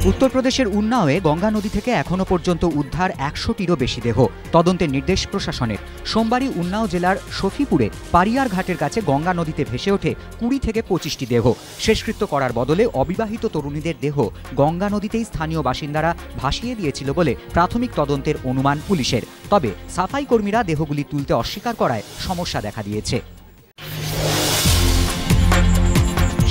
উত্তরপ্রদেশের উন্নাওয়ে গঙ্গা নদী থেকে এখনো পর্যন্ত উদ্ধার ১০০টিরও বেশি দেহ। তদন্তের নির্দেশ প্রশাসনের। সোমবারই উন্নাও জেলার শফিপুরে পারিয়ার ঘাটের কাছে গঙ্গা নদীতে ভেসে ওঠে ২০ থেকে ২৫টি দেহ। শেষকৃত্য করার বদলে অবিবাহিত তরুণীদের দেহ গঙ্গা নদীতেই স্থানীয় বাসিন্দারা ভাসিয়ে দিয়েছিল বলে প্রাথমিক তদন্তের অনুমান পুলিশের। তবে সাফাই কর্মীরা দেহগুলি তুলতে অস্বীকার করায় সমস্যা দেখা দিয়েছে।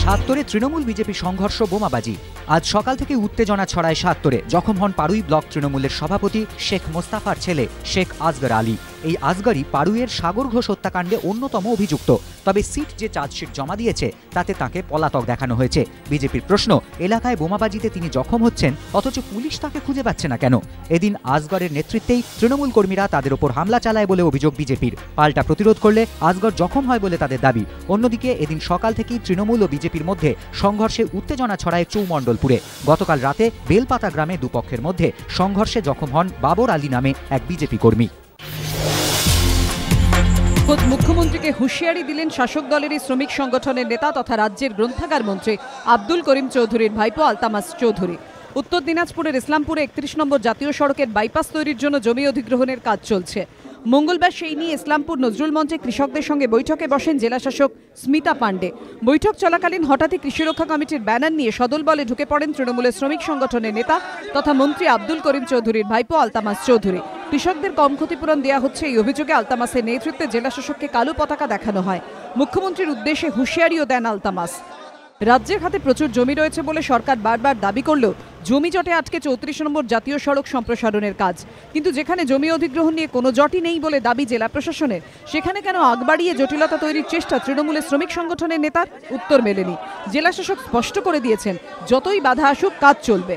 সাত্তরে তৃণমূল বিজেপি সংঘর্ষ, বোমাবাজি। আজ সকাল থেকে উত্তেজনা ছড়ায় সাত্তরে। জখম হন পাড়ুই ব্লক তৃণমূলের সভাপতি শেখ মোস্তাফার ছেলে শেখ আসগর আলী। এই আসগরই পাড়ুইয়ের সাগর ঘোষ হত্যাকাণ্ডে অন্যতম অভিযুক্ত। তবে সিট যে চার্জশিট জমা দিয়েছে তাতে তাকে পলাতক দেখানো হয়েছে। বিজেপির প্রশ্ন, এলাকায় বোমাবাজিতে তিনি জখম হচ্ছেন অথচ পুলিশ তাকে খুঁজে পাচ্ছে না কেন? এদিন আসগরের নেতৃত্বেই তৃণমূল কর্মীরা তাদের ওপর হামলা চালায় বলে অভিযোগ বিজেপির। পাল্টা প্রতিরোধ করলে আসগর জখম হয় বলে তাদের দাবি। অন্যদিকে এদিন সকাল থেকেই তৃণমূল ও বিজেপির মধ্যে সংঘর্ষে উত্তেজনা ছড়ায় চৌমণ্ডলপুরে। গতকাল রাতে বেলপাতা গ্রামে দুপক্ষের মধ্যে সংঘর্ষে জখম হন বাবর আলী নামে এক বিজেপি কর্মী। মুখ্যমন্ত্রীকে হুঁশিয়ারি দিলেন শাসক দলেরই শ্রমিক সংগঠনের নেতা তথা রাজ্যের গ্রন্থাগার মন্ত্রী আব্দুল করিম চৌধুরীর ভাইপো আলতামাস চৌধুরী। উত্তর দিনাজপুরের ইসলামপুরে ৩১ নম্বর জাতীয় সড়কের বাইপাস তৈরির জন্য জমি অধিগ্রহণের কাজ চলছে। মঙ্গলবার সেই নিয়ে ইসলামপুর নজরুল মঞ্চে কৃষকদের সঙ্গে বৈঠকে বসেন জেলাশাসক স্মিতা পাণ্ডে। বৈঠক চলাকালীন হঠাৎই কৃষিরক্ষা কমিটির ব্যানার নিয়ে সদল বলে ঢুকে পড়েন তৃণমূলের শ্রমিক সংগঠনের নেতা তথা মন্ত্রী আব্দুল করিম চৌধুরীর ভাইপো আলতামাস চৌধুরী। কৃষকদের কম ক্ষতিপূরণ দেওয়া হচ্ছে এই অভিযোগে আলতামাসের নেতৃত্বে জেলাশাসককে কালো পতাকা দেখানো হয়। মুখ্যমন্ত্রীর উদ্দেশ্যে হুঁশিয়ারিও দেন আলতামাস। রাজ্যের হাতে প্রচুর জমি রয়েছে বলে সরকার বারবার দাবি করলেও জমি জটে আটকে ৩৪ নম্বর জাতীয় সড়ক সম্প্রসারণের কাজ। কিন্তু যেখানে জমি অধিগ্রহণ নিয়ে কোনো জটই নেই বলে দাবি জেলা প্রশাসনের, সেখানে কেন আগ বাড়িয়ে জটিলতা তৈরির চেষ্টা তৃণমূলের শ্রমিক সংগঠনের নেতার? উত্তর মেলেনি। জেলাশাসক স্পষ্ট করে দিয়েছেন, যতই বাধা আসুক কাজ চলবে।